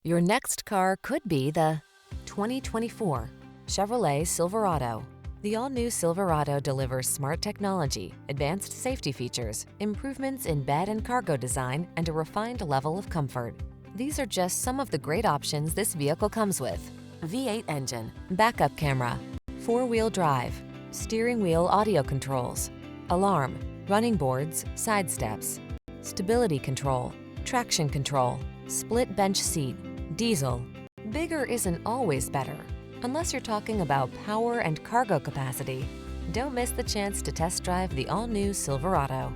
Your next car could be the 2024 Chevrolet Silverado. The all-new Silverado delivers smart technology, advanced safety features, improvements in bed and cargo design, and a refined level of comfort. These are just some of the great options this vehicle comes with: V8 engine, backup camera, four-wheel drive, steering wheel audio controls, alarm, running boards, side steps, stability control, traction control, split bench seat, diesel. Bigger isn't always better, unless you're talking about power and cargo capacity. Don't miss the chance to test drive the all-new Silverado.